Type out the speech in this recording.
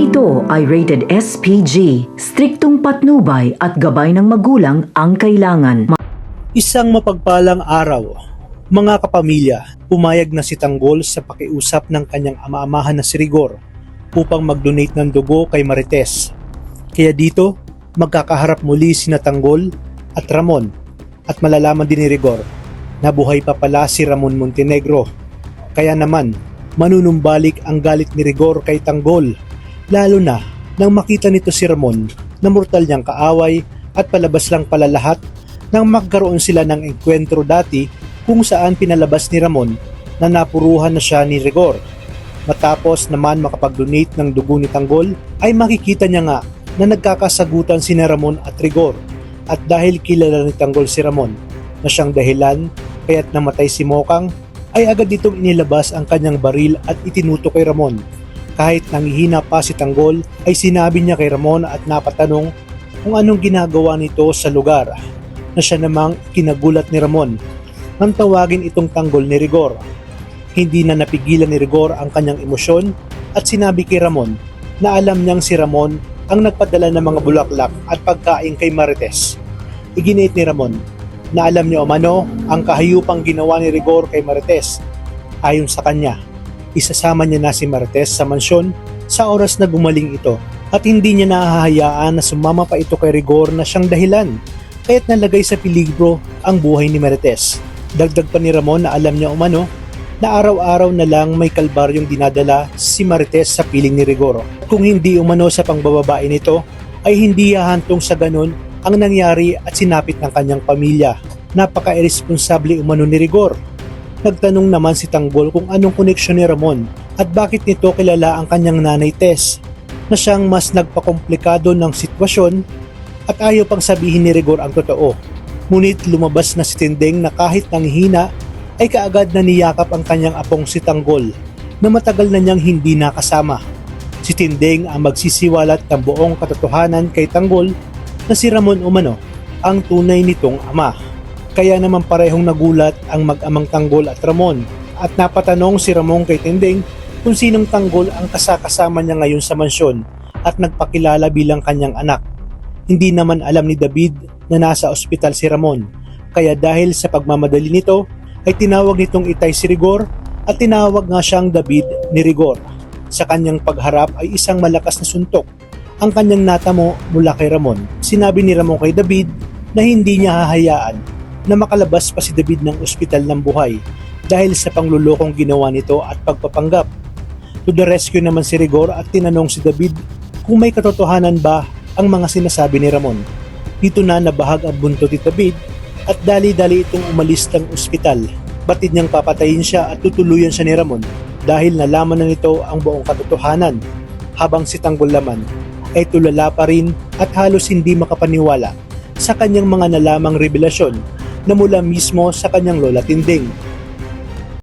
ito ay rated SPG, striktong patnubay at gabay ng magulang ang kailangan. Isang mapagpalang araw, mga kapamilya, pumayag na si Tanggol sa pakiusap ng kanyang ama-amahan na si Rigor upang mag-donate ng dugo kay Marites. Kaya dito, magkakaharap muli sina Tanggol at Ramon at malalaman din ni Rigor na buhay pa pala si Ramon Montenegro. Kaya naman, manunumbalik ang galit ni Rigor kay Tanggol, lalo na nang makita nito si Ramon na mortal niyang kaaway at palabas lang pala lahat nang magkaroon sila ng engkwentro dati kung saan pinalabas ni Ramon na napuruhan na siya ni Rigor. Matapos naman makapag-donate ng dugo ni Tanggol ay makikita niya nga na nagkakasagutan sina Ramon at Rigor, at dahil kilala ni Tanggol si Ramon na siyang dahilan kaya't namatay si Mokang, ay agad ditong inilabas ang kanyang baril at itinuto kay Ramon. Kahit nangihina pa si Tanggol ay sinabi niya kay Ramon at napatanong kung anong ginagawa nito sa lugar, na siya namang kinagulat ni Ramon nang tawagin itong Tanggol ni Rigor. Hindi na napigilan ni Rigor ang kanyang emosyon at sinabi kay Ramon na alam niyang si Ramon ang nagpadala ng mga bulaklak at pagkain kay Marites. Iginit ni Ramon na alam niya umano ang kahayupang ginawa ni Rigor kay Marites. Ayon sa kanya, isasama niya na si Marites sa mansyon sa oras na gumaling ito at hindi niya nahahayaan na sumama pa ito kay Rigor na siyang dahilan kaya't nalagay sa peligro ang buhay ni Marites. Dagdag pa ni Ramon na alam niya umano na araw-araw na lang may kalbaryong dinadala si Marites sa piling ni Rigor. Kung hindi umano sa pangbababae nito ay hindi hahantong sa ganun ang nangyari at sinapit ng kanyang pamilya. Napaka-irresponsable umano ni Rigor. Nagtanong naman si Tanggol kung anong koneksyon ni Ramon at bakit nito kilala ang kanyang nanay Tess, na siyang mas nagpakomplikado ng sitwasyon at ayaw pang sabihin ni Rigor ang totoo. Ngunit lumabas na si Tindeng na kahit nanghihina ay kaagad na niyakap ang kanyang apong si Tanggol na matagal na niyang hindi nakasama. Si Tindeng ang magsisiwalat ng buong katotohanan kay Tanggol na si Ramon umano ang tunay nitong ama. Kaya naman parehong nagulat ang mag-amang Tanggol at Ramon at napatanong si Ramon kay Tindeng kung sinong Tanggol ang kasama niya ngayon sa mansyon at nagpakilala bilang kanyang anak. Hindi naman alam ni David na nasa ospital si Ramon, kaya dahil sa pagmamadali nito ay tinawag nitong Itay si Rigor at tinawag nga siyang David ni Rigor. Sa kanyang pagharap ay isang malakas na suntok ang kanyang natamo mula kay Ramon. Sinabi ni Ramon kay David na hindi niya hahayaan na makalabas pa si David ng ospital ng buhay dahil sa panglulokong ginawa nito at pagpapanggap. To the rescue naman si Rigor at tinanong si David kung may katotohanan ba ang mga sinasabi ni Ramon. Dito na nabahag ang buntot ni David at dali-dali itong umalis ng ospital. Batid niyang papatayin siya at tutuluyan siya ni Ramon dahil nalaman na nito ang buong katotohanan, habang si Tanggol naman ay tulala pa rin at halos hindi makapaniwala sa kanyang mga nalamang revelasyon na mula mismo sa kanyang lola Tindeng.